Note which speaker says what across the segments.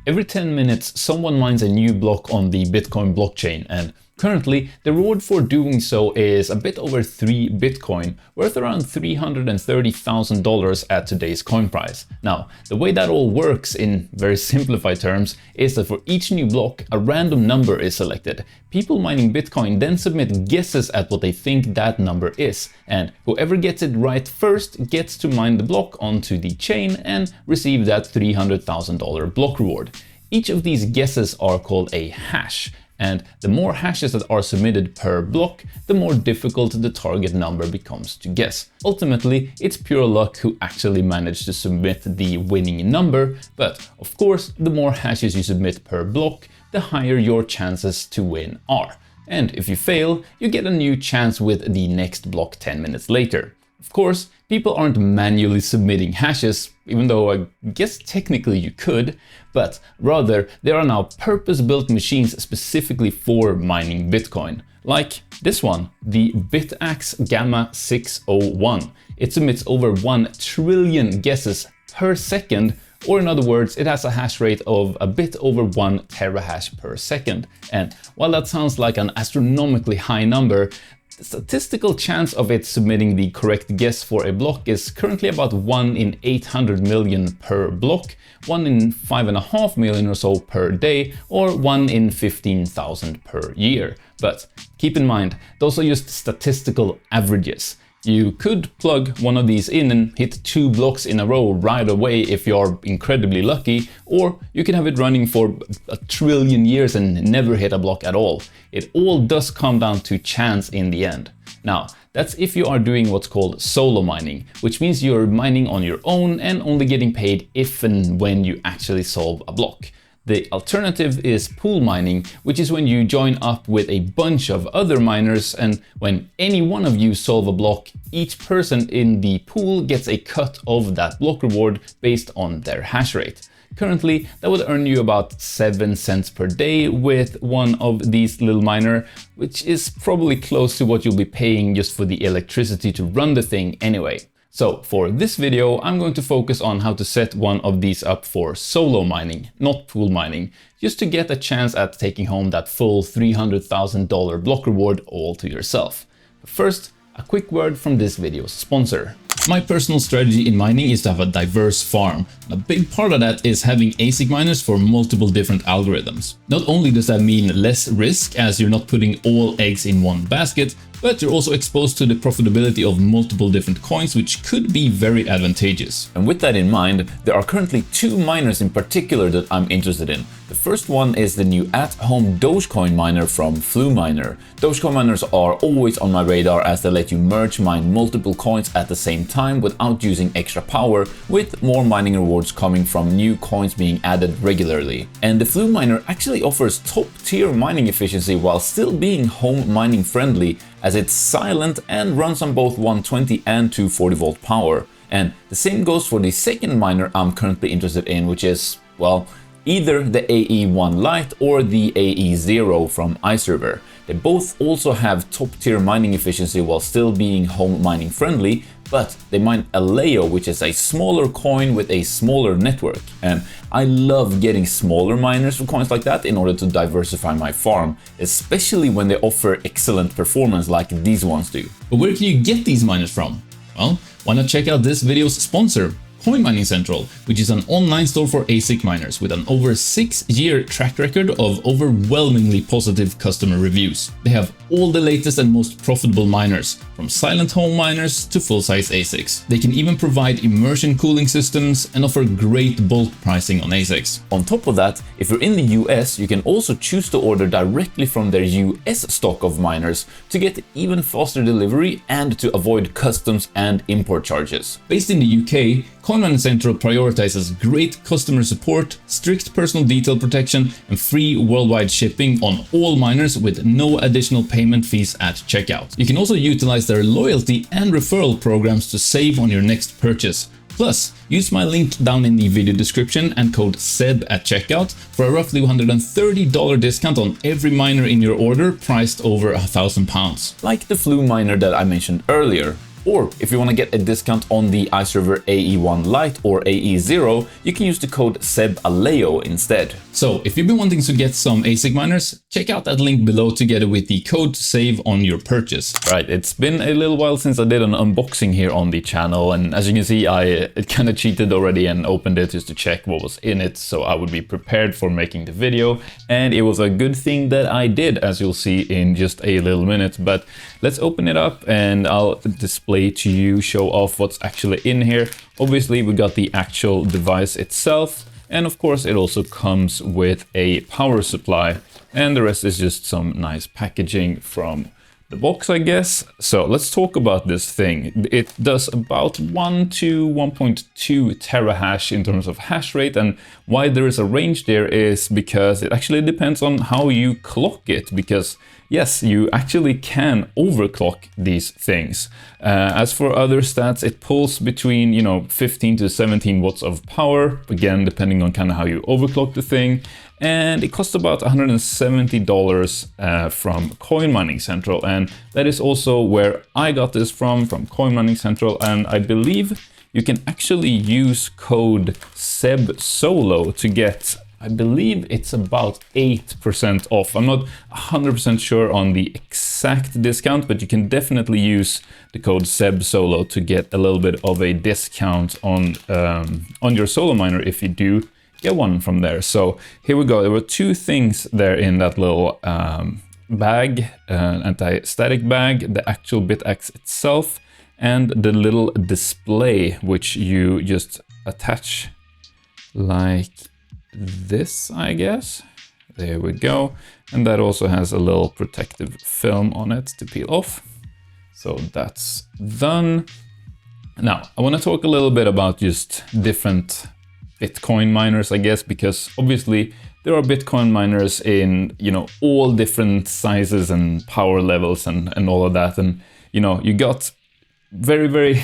Speaker 1: Every 10 minutes, someone mines a new block on the Bitcoin blockchain, and currently, the reward for doing so is a bit over 3 Bitcoin, worth around $330,000 at today's coin price. Now, the way that all works in very simplified terms is that for each new block, a random number is selected. People mining Bitcoin then submit guesses at what they think that number is, and whoever gets it right first gets to mine the block onto the chain and receive that $300,000 block reward. Each of these guesses are called a hash. And the more hashes that are submitted per block, the more difficult the target number becomes to guess. Ultimately, it's pure luck who actually managed to submit the winning number, but of course, the more hashes you submit per block, the higher your chances to win are. And if you fail, you get a new chance with the next block 10 minutes later. Of course, people aren't manually submitting hashes, even though I guess technically you could, but rather there are now purpose-built machines specifically for mining Bitcoin. Like this one, the BitAxe Gamma 601. It submits over 1 trillion guesses per second, or in other words, it has a hash rate of a bit over 1 terahash per second. And while that sounds like an astronomically high number, the statistical chance of it submitting the correct guess for a block is currently about 1 in 800 million per block, 1 in 5.5 million or so per day, or 1 in 15,000 per year. But keep in mind, those are just statistical averages. You could plug one of these in and hit 2 blocks in a row right away if you're incredibly lucky, or you can have it running for a trillion years and never hit a block at all. It all does come down to chance in the end. Now, that's if you are doing what's called solo mining, which means you're mining on your own and only getting paid if and when you actually solve a block. The alternative is pool mining, which is when you join up with a bunch of other miners, and when any one of you solve a block, each person in the pool gets a cut of that block reward based on their hash rate. Currently, that would earn you about 7 cents per day with one of these little miner, which is probably close to what you'll be paying just for the electricity to run the thing anyway. So for this video, I'm going to focus on how to set one of these up for solo mining, not pool mining, just to get a chance at taking home that full $300,000 block reward all to yourself. But first, a quick word from this video's sponsor. My personal strategy in mining is to have a diverse farm. A big part of that is having ASIC miners for multiple different algorithms. Not only does that mean less risk, as you're not putting all eggs in one basket, but you're also exposed to the profitability of multiple different coins, which could be very advantageous. And with that in mind, there are currently 2 miners in particular that I'm interested in. The first one is the new at-home Dogecoin miner from 𝗬𝗢𝗓. Dogecoin miners are always on my radar as they let you merge mine multiple coins at the same time without using extra power, with more mining rewards coming from new coins being added regularly. And the 𝗬𝗢𝗓 actually offers top-tier mining efficiency while still being home mining friendly, as it's silent and runs on both 120 and 240 volt power. And the same goes for the second miner I'm currently interested in, which is, well, either the AE1 Lite or the AE0 from iServer. They both also have top-tier mining efficiency while still being home mining friendly, but they mine 𝗓𝗨, which is a smaller coin with a smaller network. And I love getting smaller miners for coins like that in order to diversify my farm, especially when they offer excellent performance like these ones do. But where can you get these miners from? Well, why not check out this video's sponsor, Coin Mining Central, which is an online store for ASIC miners with an over 6-year track record of overwhelmingly positive customer reviews. They have all the latest and most profitable miners, from silent home miners to full-size ASICs. They can even provide immersion cooling systems and offer great bulk pricing on ASICs. On top of that, if you're in the US, you can also choose to order directly from their US stock of miners to get even faster delivery and to avoid customs and import charges. Based in the UK, Coin Mining Central prioritizes great customer support, strict personal detail protection, and free worldwide shipping on all miners with no additional payment fees at checkout. You can also utilize their loyalty and referral programs to save on your next purchase. Plus, use my link down in the video description and code SEB at checkout for a roughly $130 discount on every miner in your order priced over £1,000. Like the 𝗬𝗎𝗓 that I mentioned earlier. Or if you want to get a discount on the iServer AE1 Lite or AE0, you can use the code 𝗬𝗢𝗡𝗥 instead. So if you've been wanting to get some ASIC miners, check out that link below together with the code to save on your purchase. Right, it's been a little while since I did an unboxing here on the channel, and as you can see, I kind of cheated already and opened it just to check what was in it so I would be prepared for making the video, and it was a good thing that I did, as you'll see in just a little minute. But let's open it up and I'll display to you, show off what's actually in here. Obviously we got the actual device itself, and of course it also comes with a power supply, and the rest is just some nice packaging from the box, I guess. So let's talk about this thing. It does about 1 to 1.2 terahash in terms of hash rate, and why there is a range there is because it actually depends on how you clock it, because yes, you actually can overclock these things. As for other stats, it pulls between 15 to 17 watts of power, again depending on kind of how you overclock the thing. And it costs about $170 from Coin Mining Central, and that is also where I got this from Coin Mining Central. And I believe you can actually use code 𝗬𝗪SOLO to get, I believe it's about 8% off. I'm not 100% sure on the exact discount, but you can definitely use the code 𝗬𝗪SOLO to get a little bit of a discount on your solo miner if you do get one from there. So here we go. There were two things there in that little bag, anti-static bag, the actual BitAxe itself, and the little display, which you just attach like this, I guess. There we go. And that also has a little protective film on it to peel off. So that's done. Now, I want to talk a little bit about just different Bitcoin miners, I guess, because obviously there are Bitcoin miners in, all different sizes and power levels and all of that. And, you got very, very,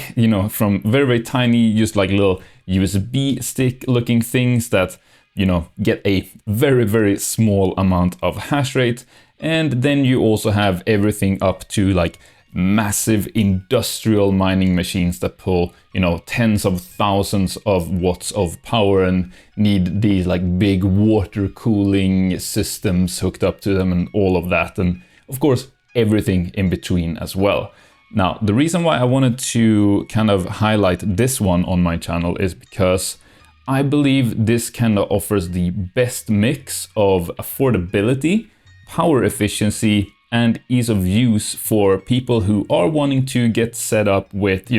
Speaker 1: from very, very tiny, just like little USB stick looking things that, get a very, very small amount of hash rate. And then you also have everything up to like massive industrial mining machines that pull, tens of thousands of watts of power and need these like big water cooling systems hooked up to them and all of that. And of course, everything in between as well. Now, the reason why I wanted to kind of highlight this one on my channel is because I believe this kind of offers the best mix of affordability, power efficiency, and ease of use for people who are wanting to get set up with,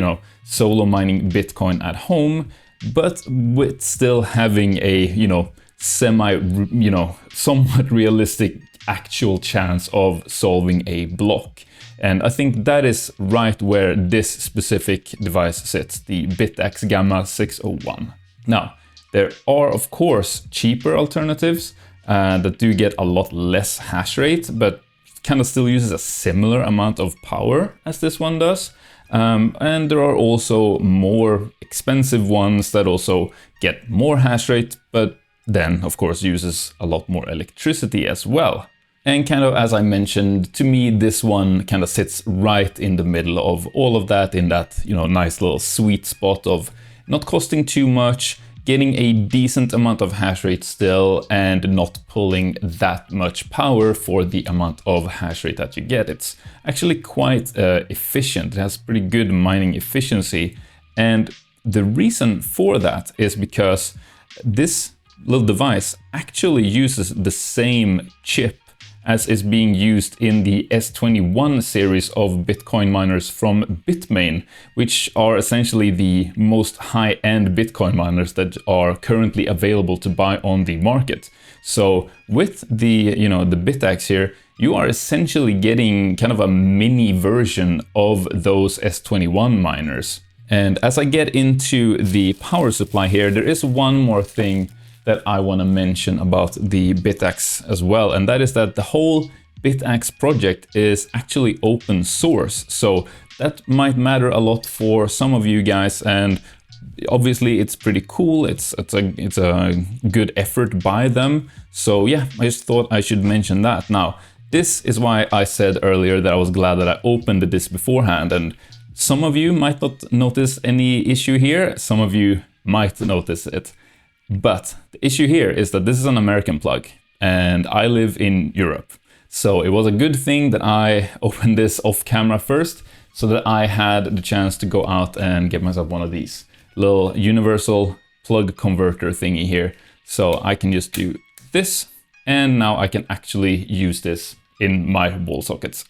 Speaker 1: solo mining Bitcoin at home, but with still having a, somewhat realistic actual chance of solving a block. And I think that is right where this specific device sits, the BitAxe Gamma 601. Now, there are, of course, cheaper alternatives that do get a lot less hash rate, but kind of still uses a similar amount of power as this one does. And there are also more expensive ones that also get more hash rate, but then of course uses a lot more electricity as well. And kind of as I mentioned, to me this one kind of sits right in the middle of all of that, in that nice little sweet spot of not costing too much, getting a decent amount of hash rate still, and not pulling that much power for the amount of hash rate that you get. It's actually quite efficient. It has pretty good mining efficiency. And the reason for that is because this little device actually uses the same chip as is being used in the S21 series of Bitcoin miners from Bitmain, which are essentially the most high-end Bitcoin miners that are currently available to buy on the market. So with the, the BitAxe here, you are essentially getting kind of a mini version of those S21 miners. And as I get into the power supply here, there is one more thing that I want to mention about the BitAxe as well, and that is that the whole BitAxe project is actually open source. So that might matter a lot for some of you guys, and obviously it's pretty cool. It's a good effort by them. So yeah, I just thought I should mention that. Now, this is why I said earlier that I was glad that I opened this beforehand, and Some of you might not notice any issue here. Some of you might notice it. But the issue here is that this is an American plug and I live in Europe. So it was a good thing that I opened this off camera first so that I had the chance to go out and get myself one of these little universal plug converter thingy here. So I can just do this and now I can actually use this in my wall sockets.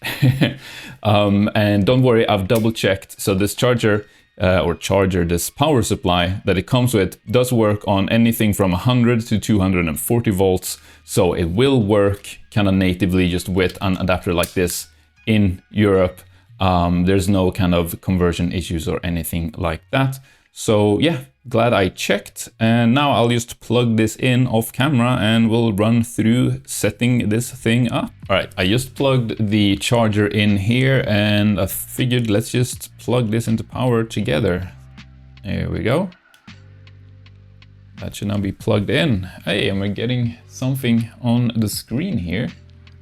Speaker 1: And don't worry, I've double checked. So this charger, this power supply that it comes with does work on anything from 100 to 240 volts. So it will work kind of natively just with an adapter like this in Europe. There's no kind of conversion issues or anything like that. So yeah, glad I checked. And now I'll just plug this in off camera and we'll run through setting this thing up. All right, I just plugged the charger in here and I figured let's just plug this into power together. There we go. That should now be plugged in. Hey, am I getting something on the screen here?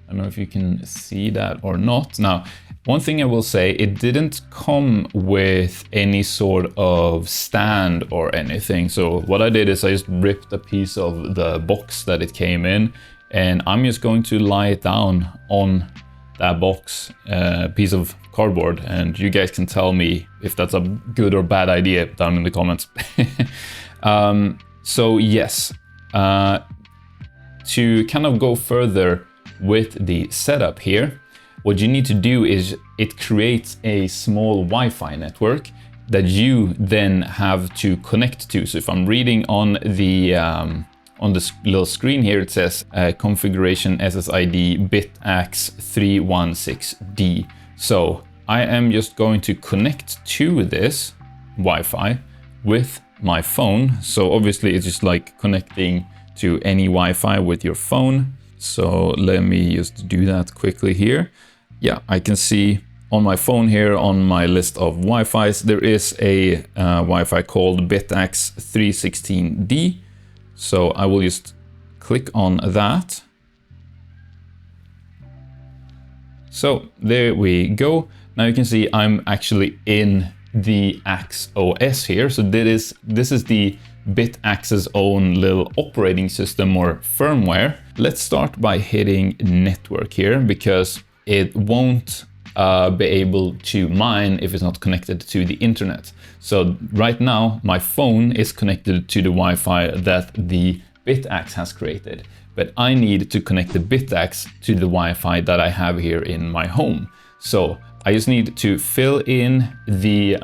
Speaker 1: I don't know if you can see that or not. Now, one thing I will say, it didn't come with any sort of stand or anything. So what I did is I just ripped a piece of the box that it came in and I'm just going to lie it down on that box, piece of cardboard, and you guys can tell me if that's a good or bad idea down in the comments. So yes, to kind of go further with the setup here, what you need to do is it creates a small Wi-Fi network that you then have to connect to. So if I'm reading on this little screen here, it says configuration SSID BitAxe 316D. So I am just going to connect to this Wi-Fi with my phone. So obviously it's just like connecting to any Wi-Fi with your phone. So let me just do that quickly here. Yeah, I can see on my phone here on my list of Wi-Fis, there is a Wi-Fi called BitAxe 316D. So I will just click on that. So there we go. Now you can see I'm actually in the Axe OS here. So this is the BitAxe's own little operating system or firmware. Let's start by hitting network here because it won't be able to mine if it's not connected to the internet. So right now my phone is connected to the Wi-Fi that the BitAxe has created, but I need to connect the BitAxe to the Wi-Fi that I have here in my home. So I just need to fill in the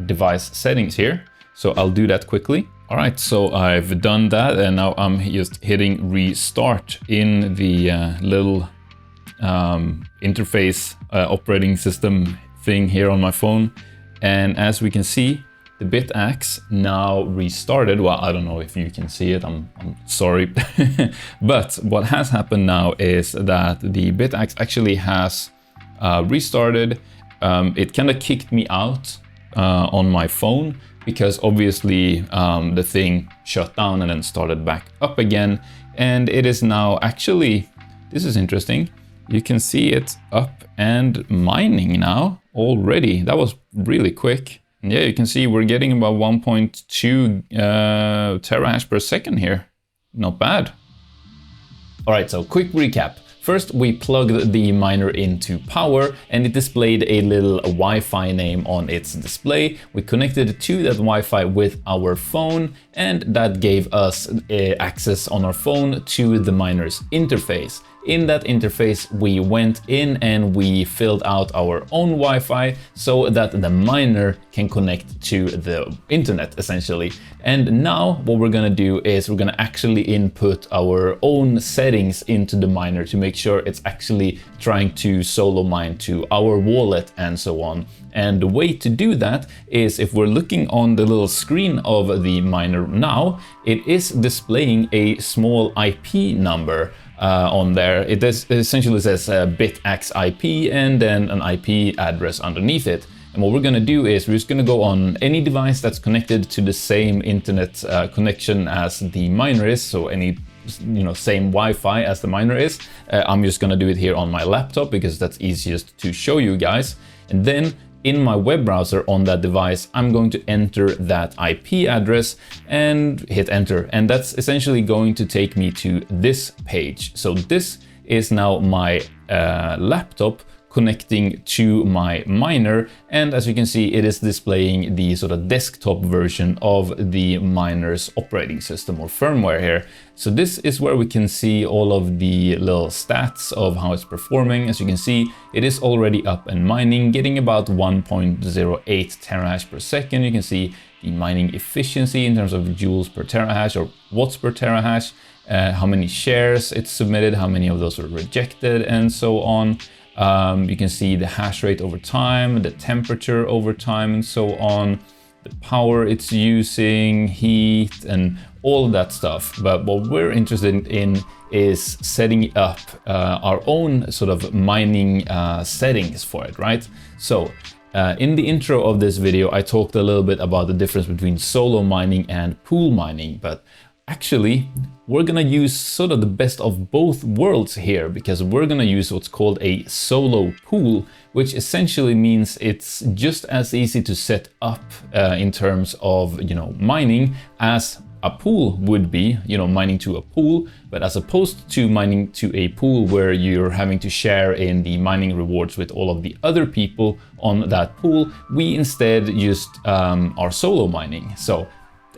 Speaker 1: device settings here. So I'll do that quickly. All right, so I've done that and now I'm just hitting restart in the little interface operating system thing here on my phone. And as we can see, the BitAxe now restarted. Well, I don't know if you can see it, I'm sorry. But what has happened now is that the BitAxe actually has restarted. It kind of kicked me out on my phone because obviously the thing shut down and then started back up again. And it is now actually, this is interesting. You can see it up and mining now already. That was really quick. And yeah, you can see we're getting about 1.2 terahash per second here. Not bad. All right, so quick recap. First, we plugged the miner into power and it displayed a little Wi-Fi name on its display. We connected to that Wi-Fi with our phone and that gave us access on our phone to the miner's interface. In that interface, we went in and we filled out our own Wi-Fi so that the miner can connect to the internet essentially. And now what we're gonna do is we're gonna actually input our own settings into the miner to make sure it's actually trying to solo mine to our wallet and so on. And the way to do that is if we're looking on the little screen of the miner now, it is displaying a small IP number on there. It essentially says BitAxe IP and then an IP address underneath it. And what we're gonna do is we're just gonna go on any device that's connected to the same internet connection as the miner is, so any same Wi-Fi as the miner is. I'm just gonna do it here on my laptop because that's easiest to show you guys. And then in my web browser on that device, I'm going to enter that IP address and hit enter. And that's essentially going to take me to this page. So this is now my laptop connecting to my miner, and as you can see, it is displaying the sort of desktop version of the miner's operating system or firmware here. So this is where we can see all of the little stats of how it's performing. As you can see, it is already up and mining, getting about 1.08 terahash per second. You can see the mining efficiency in terms of joules per terahash or watts per terahash, how many shares it's submitted, how many of those were rejected, and so on. You can see the hash rate over time, the temperature over time, and so on, the power it's using, heat, and all of that stuff. But what we're interested in is setting up our own sort of mining settings for it, right? So in the intro of this video, I talked a little bit about the difference between solo mining and pool mining, but actually, we're gonna use sort of the best of both worlds here, because we're gonna use what's called a solo pool, which essentially means it's just as easy to set up in terms of, you know, mining as a pool would be, you know, mining to a pool, but as opposed to mining to a pool where you're having to share in the mining rewards with all of the other people on that pool, we instead just are solo mining. So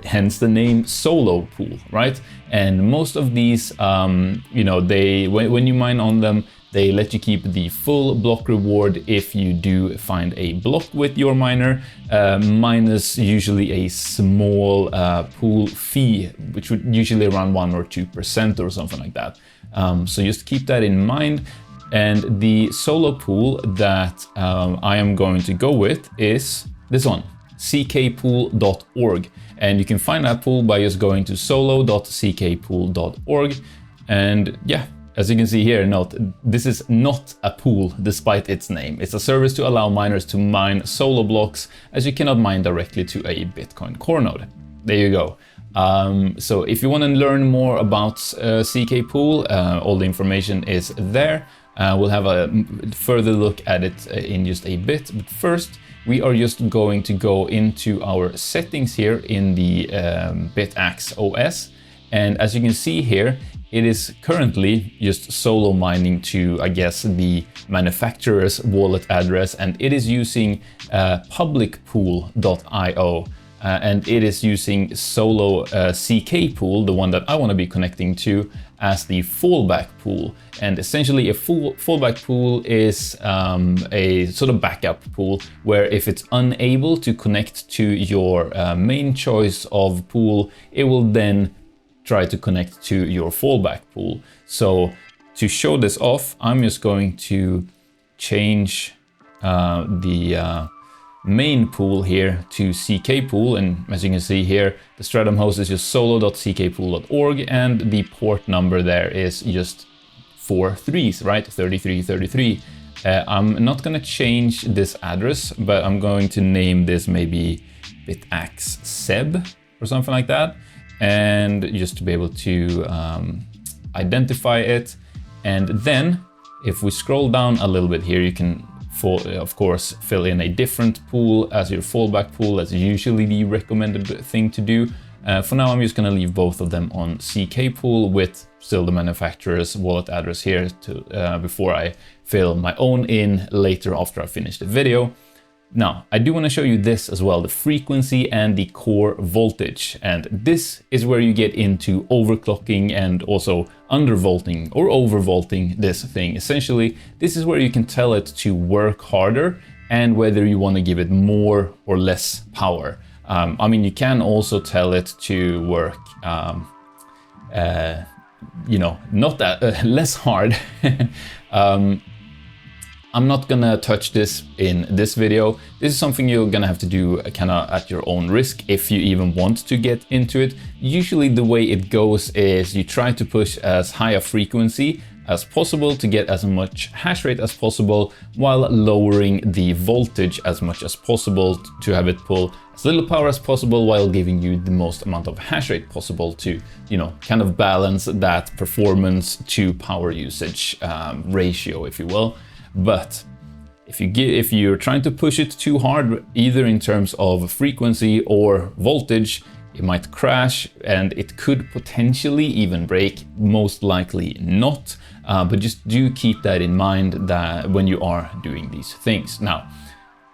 Speaker 1: hence the name solo pool, right? And most of these, you know, when you mine on them, they let you keep the full block reward if you do find a block with your miner, minus usually a small pool fee, which would usually around 1 or 2% or something like that. So just keep that in mind. And the solo pool that I am going to go with is this one, ckpool.org. And you can find that pool by just going to solo.ckpool.org. And yeah, as you can see here, note, this is not a pool despite its name. It's a service to allow miners to mine solo blocks, as you cannot mine directly to a Bitcoin core node. There you go. So if you want to learn more about ckpool, all the information is there. We'll have a further look at it in just a bit, but first we are just going to go into our settings here in the BitAxe OS. And as you can see here, it is currently just solo mining to, I guess, the manufacturer's wallet address, and it is using publicpool.io. And it is using solo CK pool, the one that I want to be connecting to, as the fallback pool. And essentially a fallback pool is a sort of backup pool where if it's unable to connect to your main choice of pool, it will then try to connect to your fallback pool. So to show this off, I'm just going to change the main pool here to CK pool, and as you can see here, the Stratum host is just solo.ckpool.org, and the port number there is just 4 threes, right? 3333. I'm not going to change this address, but I'm going to name this maybe BitAxe 𝗬 or something like that, and just to be able to identify it. And then if we scroll down a little bit here, you can of course fill in a different pool as your fallback pool. That's usually the recommended thing to do. For now, I'm just going to leave both of them on CK pool with still the manufacturer's wallet address here to, before I fill my own in later after I finish the video. Now, I do want to show you this as well, the frequency and the core voltage. And this is where you get into overclocking and also undervolting or overvolting this thing. Essentially, this is where you can tell it to work harder and whether you want to give it more or less power. I mean, you can also tell it to work, you know, not that less hard. I'm not gonna touch this in this video. This is something you're gonna have to do kind of at your own risk if you even want to get into it. Usually the way it goes is you try to push as high a frequency as possible to get as much hash rate as possible while lowering the voltage as much as possible to have it pull as little power as possible while giving you the most amount of hash rate possible to, you know, kind of balance that performance to power usage ratio, if you will. But if you're trying to push it too hard, either in terms of frequency or voltage, it might crash and it could potentially even break, most likely not. But just do keep that in mind that when you are doing these things. Now,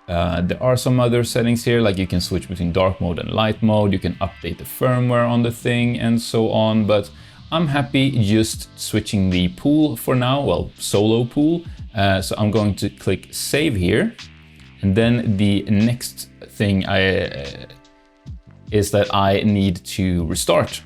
Speaker 1: there are some other settings here, like you can switch between dark mode and light mode, you can update the firmware on the thing and so on, but I'm happy just switching the pool for now, well, solo pool. So I'm going to click save here, and then the next thing is that I need to restart,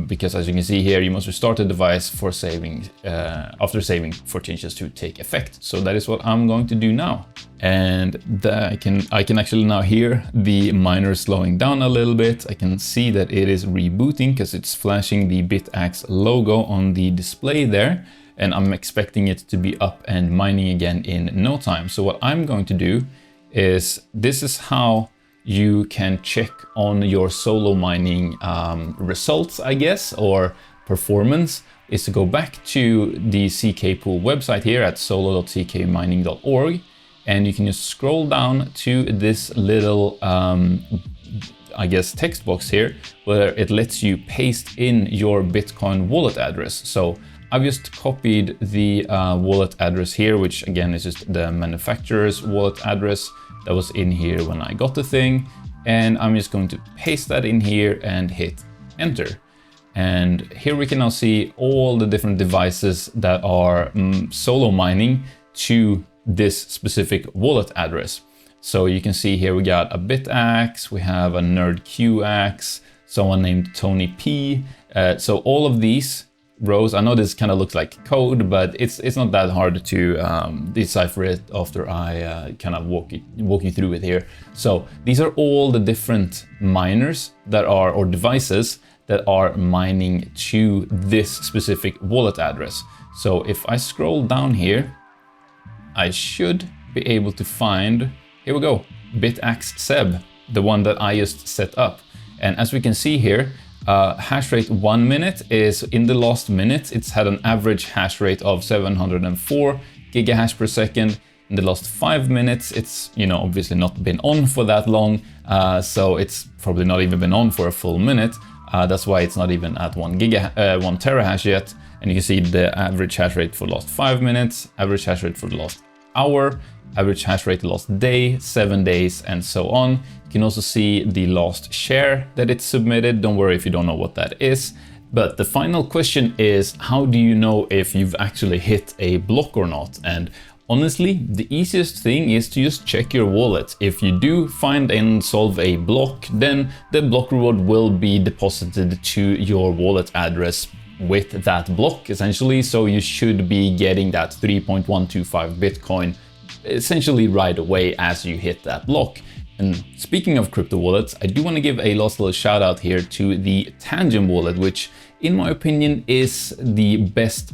Speaker 1: because as you can see here, you must restart the device for saving, after saving for changes to take effect. So that is what I'm going to do now. And I can actually now hear the miner slowing down a little bit. I can see that it is rebooting because it's flashing the BitAxe logo on the display there. And I'm expecting it to be up and mining again in no time. So what I'm going to do is, this is how you can check on your solo mining results, I guess, or performance, is to go back to the CK Pool website here at solo.ckmining.org, and you can just scroll down to this little, I guess, text box here, where it lets you paste in your Bitcoin wallet address. So I've just copied the wallet address here, which again is just the manufacturer's wallet address that was in here when I got the thing. And I'm just going to paste that in here and hit enter. And here we can now see all the different devices that are solo mining to this specific wallet address. So you can see here we got a BitAxe, we have a 𝗧𝗏𝗏𝗘𝗥, someone named Tony P. So all of these rows, I know this kind of looks like code, but it's not that hard to decipher it after I kind of walk you through it here. So these are all the different miners that are, or devices that are mining to this specific wallet address. So if I scroll down here, I should be able to find, here we go, BitAxe 𝗬𝗏, the one that I just set up. And as we can see here, hash rate 1 minute is in the last minute. It's had an average hash rate of 704 gigahash per second. In the last 5 minutes, it's, you know, obviously not been on for that long. So it's probably not even been on for a full minute. That's why it's not even at 1 terahash yet. And you can see the average hash rate for the last 5 minutes, average hash rate for the last hour, average hash rate the last day, 7 days, and so on. You can also see the last share that it's submitted. Don't worry if you don't know what that is. But the final question is, how do you know if you've actually hit a block or not? And honestly, the easiest thing is to just check your wallet. If you do find and solve a block, then the block reward will be deposited to your wallet address with that block, essentially. So you should be getting that 3.125 Bitcoin essentially right away as you hit that block. And speaking of crypto wallets, I do want to give a last little shout out here to the Tangem wallet, which in my opinion is the best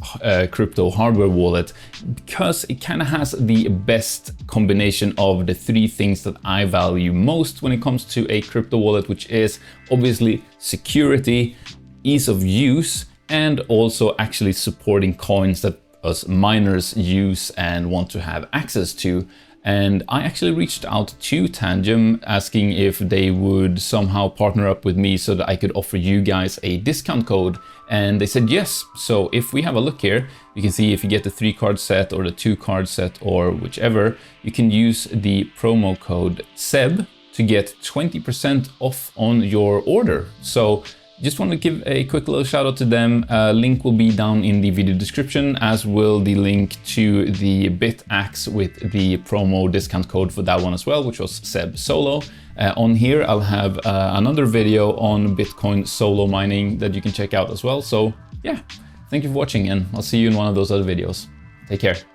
Speaker 1: crypto hardware wallet, because it kind of has the best combination of the three things that I value most when it comes to a crypto wallet, which is obviously security, ease of use, and also actually supporting coins that us miners use and want to have access to. And I actually reached out to Tangem asking if they would somehow partner up with me so that I could offer you guys a discount code. And they said yes. So if we have a look here, you can see if you get the 3-card set or the 2-card set or whichever, you can use the promo code 𝗬𝗏 to get 20% off on your order. So just want to give a quick little shout out to them. Link will be down in the video description, as will the link to the BitAxe with the promo discount code for that one as well, which was 𝗬𝗏 Solo. On here, I'll have another video on Bitcoin solo mining that you can check out as well. So yeah, thank you for watching, and I'll see you in one of those other videos. Take care.